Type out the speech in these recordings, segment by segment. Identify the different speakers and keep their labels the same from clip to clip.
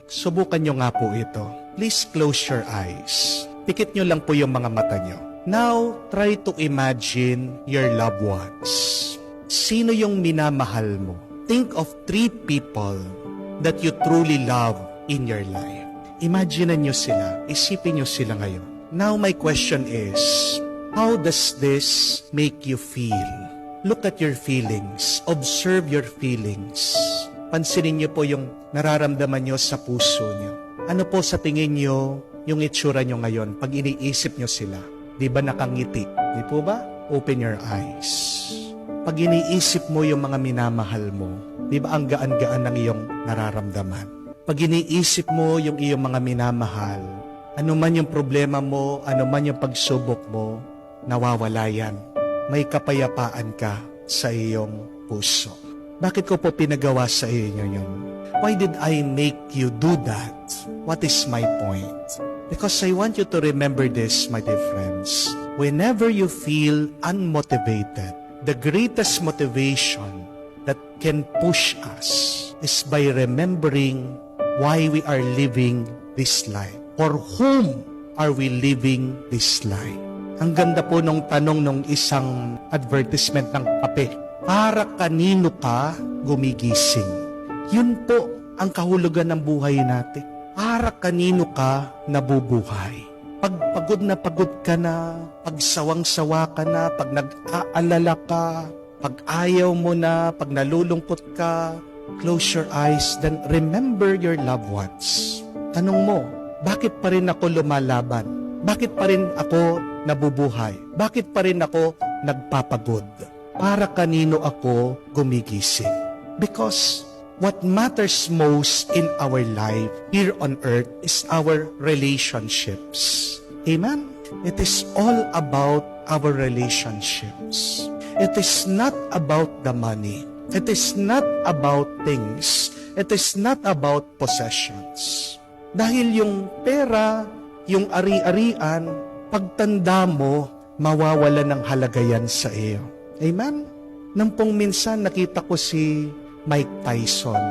Speaker 1: Subukan nyo nga po ito. Please close your eyes. Pikit nyo lang po yung mga mata nyo. Now, try to imagine your loved ones. Sino yung minamahal mo? Think of 3 people that you truly love in your life. Imagine nyo sila. Isipin nyo sila ngayon. Now, my question is, how does this make you feel? Look at your feelings. Observe your feelings. Pansinin nyo po yung nararamdaman nyo sa puso nyo. Ano po sa tingin nyo yung itsura nyo ngayon pag iniisip nyo sila? Di ba nakangiti? Di po ba? Open your eyes. Pag iniisip mo yung mga minamahal mo, di ba ang gaan-gaan ng iyong nararamdaman? Pag iniisip mo yung iyong mga minamahal, ano man yung problema mo, ano man yung pagsubok mo, nawawala yan. May kapayapaan ka sa iyong puso. Bakit ko po pinagawa sa inyo yun? Why did I make you do that? What is my point? Because I want you to remember this, my dear friends. Whenever you feel unmotivated, the greatest motivation that can push us is by remembering why we are living this life. For whom are we living this life? Ang ganda po nung tanong nung isang advertisement ng kape. Para kanino ka gumigising? Yun po ang kahulugan ng buhay natin. Para kanino ka nabubuhay? Pag pagod ka na, pag sawang-sawa ka na, pag nag-aalala ka, pag ayaw mo na, pag nalulungkot ka, close your eyes, then remember your loved ones. Tanong mo, bakit pa rin ako lumalaban? Bakit pa rin ako nabubuhay? Bakit pa rin ako nagpapagod? Para kanino ako gumigising? Because what matters most in our life here on earth is our relationships. Amen? It is all about our relationships. It is not about the money. It is not about things. It is not about possessions. Dahil yung pera, yung ari-arian, pagtanda mo, mawawala ng halaga yan sa iyo. Amen? Nang pong minsan nakita ko si Mike Tyson.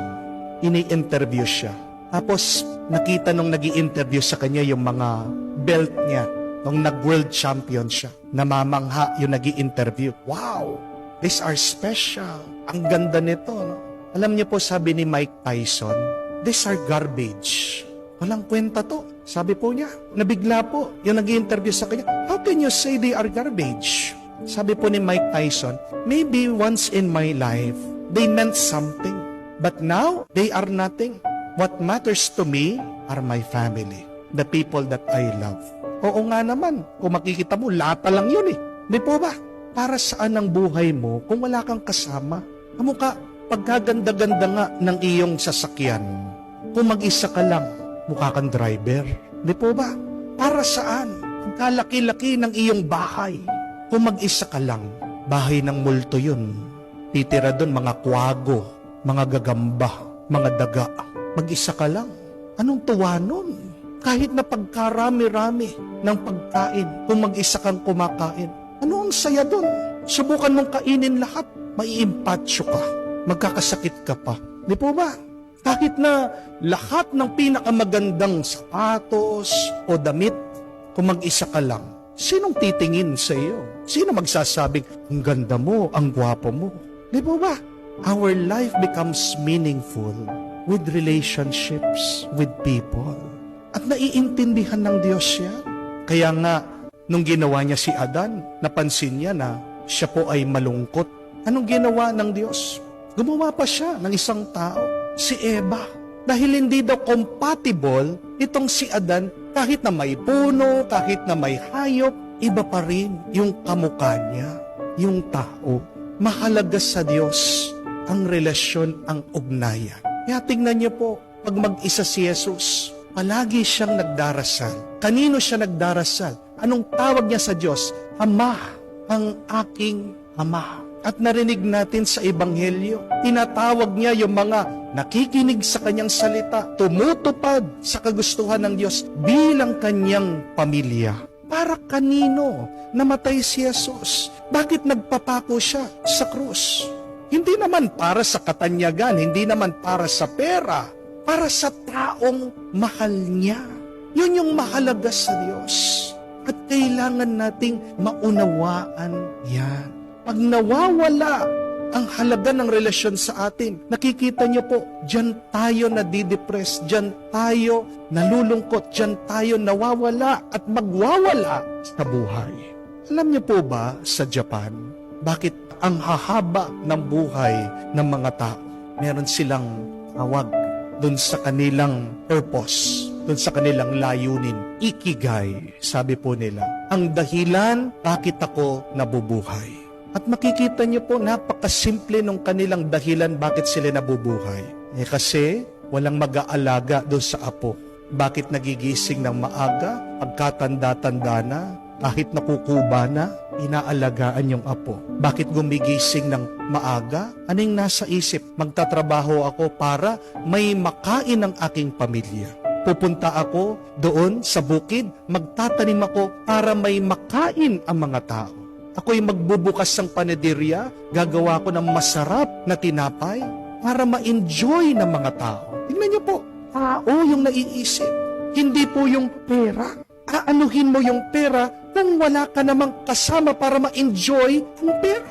Speaker 1: Ini-interview siya. Tapos nakita nung nag-i-interview sa kanya yung mga belt niya. Nung nag-world champion siya. Namamangha yung nag-i-interview. Wow! These are special. Ang ganda nito. No? Alam niyo po, sabi ni Mike Tyson, these are garbage. Walang kwenta to. Sabi po niya, nabigla po yung nag-i-interview sa kanya. How can you say they are garbage? Sabi po ni Mike Tyson, maybe once in my life, they meant something. But now, they are nothing. What matters to me are my family, the people that I love. Oo nga naman, kung makikita mo, lata lang yun eh. Di po ba? Para saan ang buhay mo kung wala kang kasama? Kamukha, pagkaganda-ganda nga ng iyong sasakyan. Kung mag-isa ka lang, mukha kang driver. Di po ba? Para saan? Pagkalaki-laki ng iyong bahay. Kung mag-isa ka lang, bahay ng multo yun. Titira doon mga kwago, mga gagamba, mga daga. Mag-isa ka lang. Anong tuwa nun? Kahit na pagkarami-rami ng pagkain, kung mag-isa kang kumakain, ano ang saya doon? Subukan mong kainin lahat, maiimpatsyo ka, magkakasakit ka pa. Di po ba? Kahit na lahat ng pinakamagandang sapatos o damit, kung mag-isa ka lang, sinong titingin sa iyo? Sino magsasabing, ang ganda mo, ang gwapo mo? Di po ba? Our life becomes meaningful with relationships with people. At naiintindihan ng Diyos yan. Kaya nga, nung ginawa niya si Adan, napansin niya na siya po ay malungkot. Anong ginawa ng Diyos? Gumawa pa siya ng isang tao, si Eva. Dahil hindi daw compatible itong si Adan, kahit na may puno, kahit na may hayop, iba pa rin yung kamukha niya, yung tao. Mahalaga sa Diyos ang relasyon, ang ugnayan. Kaya tingnan niyo po, pag mag-isa si Jesus, palagi siyang nagdarasal. Kanino siya nagdarasal? Anong tawag niya sa Diyos? Ama, ang aking Ama. At narinig natin sa Ebanghelyo, tinatawag niya yung mga nakikinig sa kanyang salita, tumutupad sa kagustuhan ng Diyos bilang kanyang pamilya. Para kanino namatay si Jesus? Bakit nagpapako siya sa krus? Hindi naman para sa katanyagan, hindi naman para sa pera, para sa taong mahal niya. Yun yung mahalaga sa Diyos. At kailangan nating maunawaan yan. Pag nawawala ang halaga ng relasyon sa atin, nakikita niyo po, diyan tayo nadidepress, diyan tayo nalulungkot, diyan tayo nawawala at magwawala sa buhay. Alam niyo po ba sa Japan, bakit ang hahaba ng buhay ng mga tao? Meron silang tawag dun sa kanilang purpose, dun sa kanilang layunin, ikigai, sabi po nila. Ang dahilan bakit ako nabubuhay. At makikita niyo po, napakasimple nung kanilang dahilan bakit sila nabubuhay. Kasi walang mag-aalaga doon sa apo. Bakit nagigising ng maaga, pagkatanda-tanda na, kahit nakukuba na, inaalagaan yung apo. Bakit gumigising ng maaga? Anong nasa isip? Magtatrabaho ako para may makain ang aking pamilya. Pupunta ako doon sa bukid, magtatanim ako para may makain ang mga tao. Ako'y magbubukas ng panaderya, gagawa ko ng masarap na tinapay para ma-enjoy ng mga tao. Tingnan niyo po, tao yung naiisip, hindi po yung pera. Aanuhin mo yung pera nang wala ka namang kasama para ma-enjoy ang pera.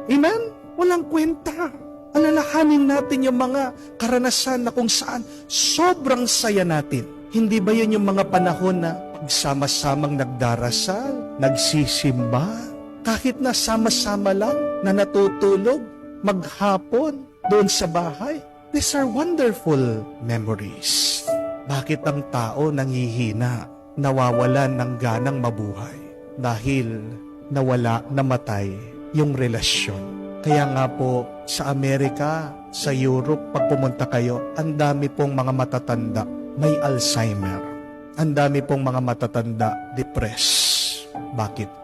Speaker 1: Amen? Walang kwenta. Alalahanin natin yung mga karanasan na kung saan sobrang saya natin. Hindi ba yun yung mga panahon na pagsama-samang nagdarasal, nagsisimba, kahit na sama-sama lang na natutulog, maghapon, doon sa bahay? These are wonderful memories. Bakit ang tao nanghihina, nawawalan ng ganang mabuhay? Dahil nawala, namatay yung relasyon. Kaya nga po, sa Amerika, sa Europe, pag pumunta kayo, ang dami pong mga matatanda, may Alzheimer. Ang dami pong mga matatanda, depressed. Bakit?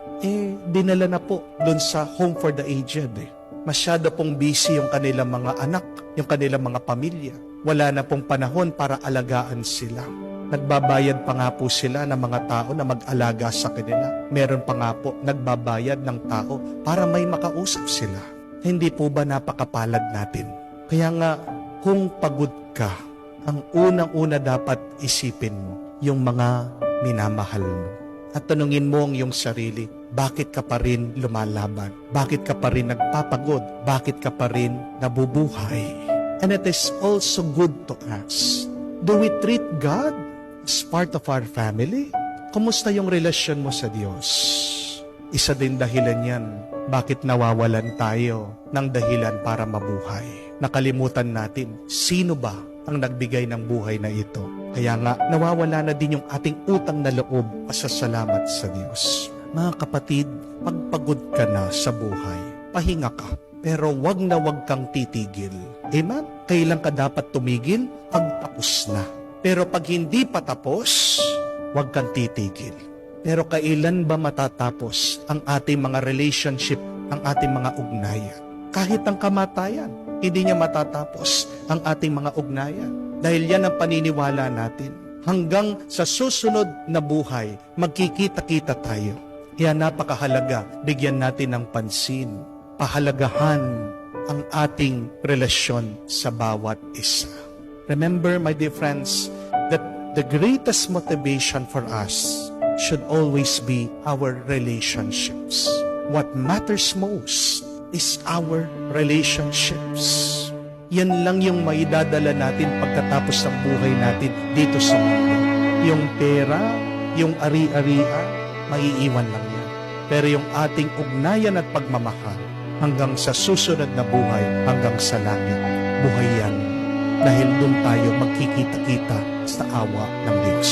Speaker 1: Dinala na po doon sa home for the aged. Masyado pong busy yung kanilang mga anak, yung kanilang mga pamilya. Wala na pong panahon para alagaan sila. Nagbabayad pa nga po sila ng mga tao na mag-alaga sa kanila. Meron pa nga po nagbabayad ng tao para may makausap sila. Hindi po ba napakapalad natin? Kaya nga, kung pagod ka, ang unang-una dapat isipin mo, yung mga minamahal mo. At tanungin mo ang iyong sarili, bakit ka pa rin lumalaban? Bakit ka pa rin nagpapagod? Bakit ka pa rin nabubuhay? And it is also good to ask, do we treat God as part of our family? Kumusta yung relasyon mo sa Diyos? Isa din dahilan yan, bakit nawawalan tayo ng dahilan para mabuhay? Nakalimutan natin, sino ba ang nagbigay ng buhay na ito? Kaya nga, nawawala na din yung ating utang na loob pasasalamat sa Diyos. Mga kapatid, pagpagod ka na sa buhay, pahinga ka, pero wag na wag kang titigil. Amen? Kailan ka dapat tumigil? Pag tapos na. Pero pag hindi pa tapos, wag kang titigil. Pero kailan ba matatapos ang ating mga relationship, ang ating mga ugnayan? Kahit ang kamatayan, hindi niya matatapos ang ating mga ugnayan. Dahil yan ang paniniwala natin. Hanggang sa susunod na buhay, magkikita-kita tayo. Kaya napakahalaga, bigyan natin ng pansin. Pahalagahan ang ating relasyon sa bawat isa. Remember, my dear friends, that the greatest motivation for us should always be our relationships. What matters most is our relationships. Yan lang yung maidadala natin pagkatapos ng buhay natin dito sa mundo. Yung pera, yung ari-arian, maiiwan lang yan. Pero yung ating ugnayan at pagmamahal hanggang sa susunod na buhay, hanggang sa langit, buhay yan. Dahil doon tayo magkikita-kita sa awa ng Diyos.